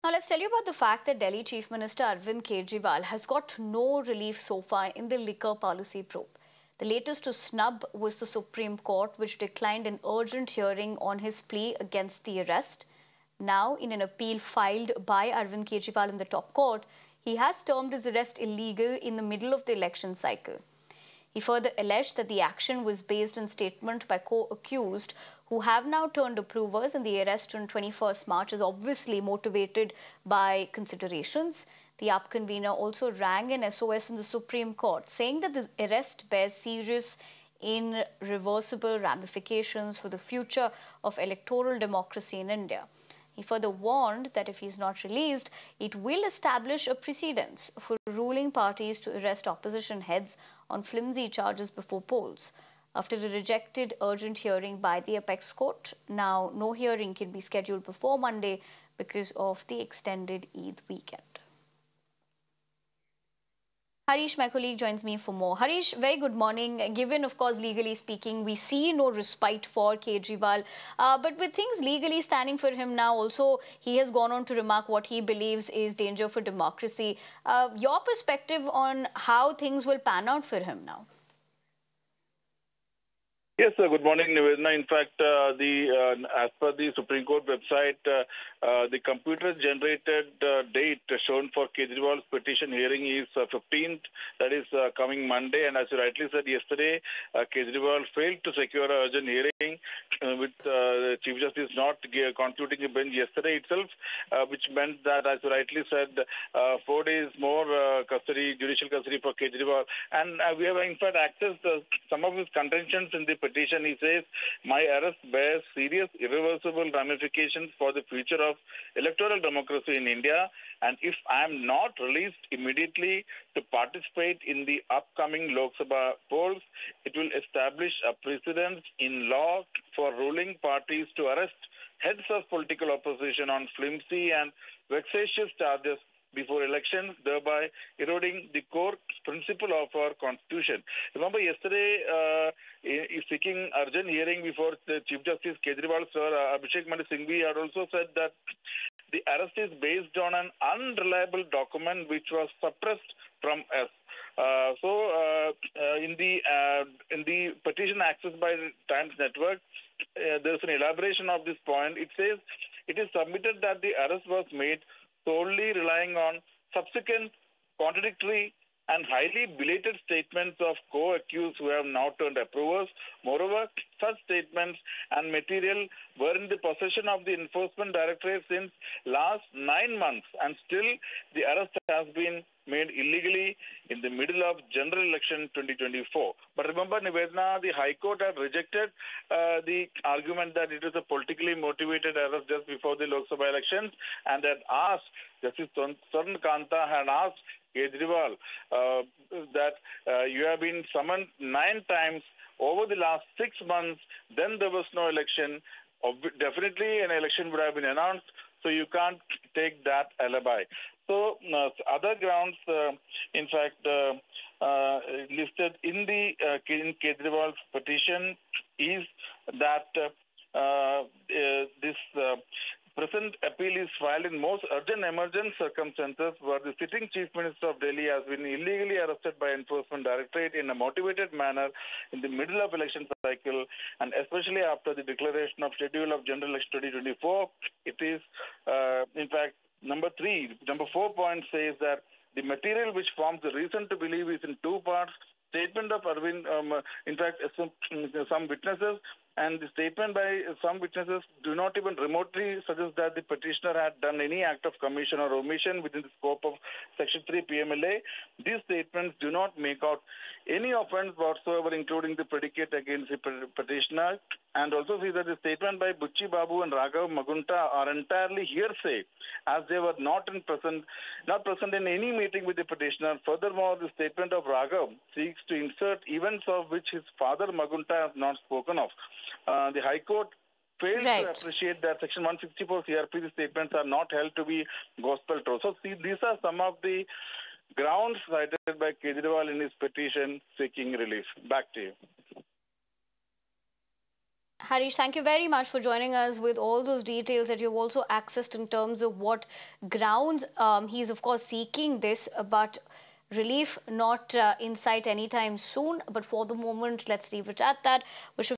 Now, let's tell you about the fact that Delhi Chief Minister Kejriwal has got no relief so far in the liquor policy probe. The latest to snub was the Supreme Court, which declined an urgent hearing on his plea against the arrest. Now, in an appeal filed by Kejriwal in the top court, he has termed his arrest illegal in the middle of the election cycle. He further alleged that the action was based on statement by co-accused who have now turned approvers, and the arrest on 21st March is obviously motivated by considerations. The UP convener also rang an SOS in the Supreme Court, saying that the arrest bears serious irreversible ramifications for the future of electoral democracy in India. He further warned that if he is not released, it will establish a precedence for ruling parties to arrest opposition heads on flimsy charges before polls. After a rejected urgent hearing by the apex court, now no hearing can be scheduled before Monday because of the extended Eid weekend. Harish, my colleague, joins me for more. Harish, very good morning. Given, of course, legally speaking, we see no respite for Kejriwal. But with things legally standing for him now, also, he has gone on to remark what he believes is danger for democracy. Your perspective on how things will pan out for him now? Yes, sir. Good morning, Nivedana. In fact, as per the Supreme Court website, the computer-generated date shown for Kejriwal's petition hearing is 15th, that is coming Monday. And as you rightly said yesterday, Kejriwal failed to secure an urgent hearing with the Chief Justice not concluding a bench yesterday itself, which meant that, as you rightly said, 4 days more judicial custody for Kejriwal. And we have, in fact, accessed some of his contentions in the petition. He says, my arrest bears serious irreversible ramifications for the future of electoral democracy in India, and if I am not released immediately to participate in the upcoming Lok Sabha polls, it will establish a precedent in law for ruling parties to arrest heads of political opposition on flimsy and vexatious charges before elections, thereby eroding the core principle of our constitution. Remember, yesterday, seeking urgent hearing before the Chief Justice Kejriwal, Sir Abhishek Manu Singhvi, had also said that the arrest is based on an unreliable document which was suppressed from us. In the petition accessed by the Times Network, there is an elaboration of this point. It says it is submitted that the arrest was made solely relying on subsequent contradictory and highly belated statements of co-accused who have now turned approvers. Moreover, such statements and material were in the possession of the Enforcement Directorate since last 9 months, and still the arrest has been made illegally in the middle of general election 2024. But remember, Nivedana, the High Court had rejected the argument that it is a politically motivated arrest just before the Lok Sabha elections, and had asked, Justice Swarn Kanta had asked Kejriwal that you have been summoned 9 times over the last 6 months, then there was no election. Definitely an election would have been announced, so you can't take that alibi. So other grounds, in fact, listed in the Kejriwal's petition is that this present appeal is filed in most urgent emergent circumstances where the sitting Chief Minister of Delhi has been illegally arrested by Enforcement Directorate in a motivated manner in the middle of election cycle, and especially after the declaration of schedule of general election 2024. It is, in fact, number 4 point says that the material which forms the reason to believe is in 2 parts. Statement of Arvind, in fact, some witnesses, and the statement by some witnesses do not even remotely suggest that the petitioner had done any act of commission or omission within the scope of Section 3 PMLA. These statements do not make out any offence whatsoever, including the predicate against the petitioner. And also see that the statement by Bucci Babu and Raghav Magunta are entirely hearsay, as they were not present in any meeting with the petitioner. Furthermore, the statement of Raghav seeks to insert events of which his father Magunta has not spoken of. The High Court failed to appreciate that Section 164 CRPC statements are not held to be gospel truth. So, see, these are some of the grounds cited by Kejriwal in his petition seeking relief. Back to you. Harish, thank you very much for joining us with all those details that you've also accessed in terms of what grounds he's, of course, seeking this, but relief not in sight anytime soon. But for the moment, let's leave it at that. Wish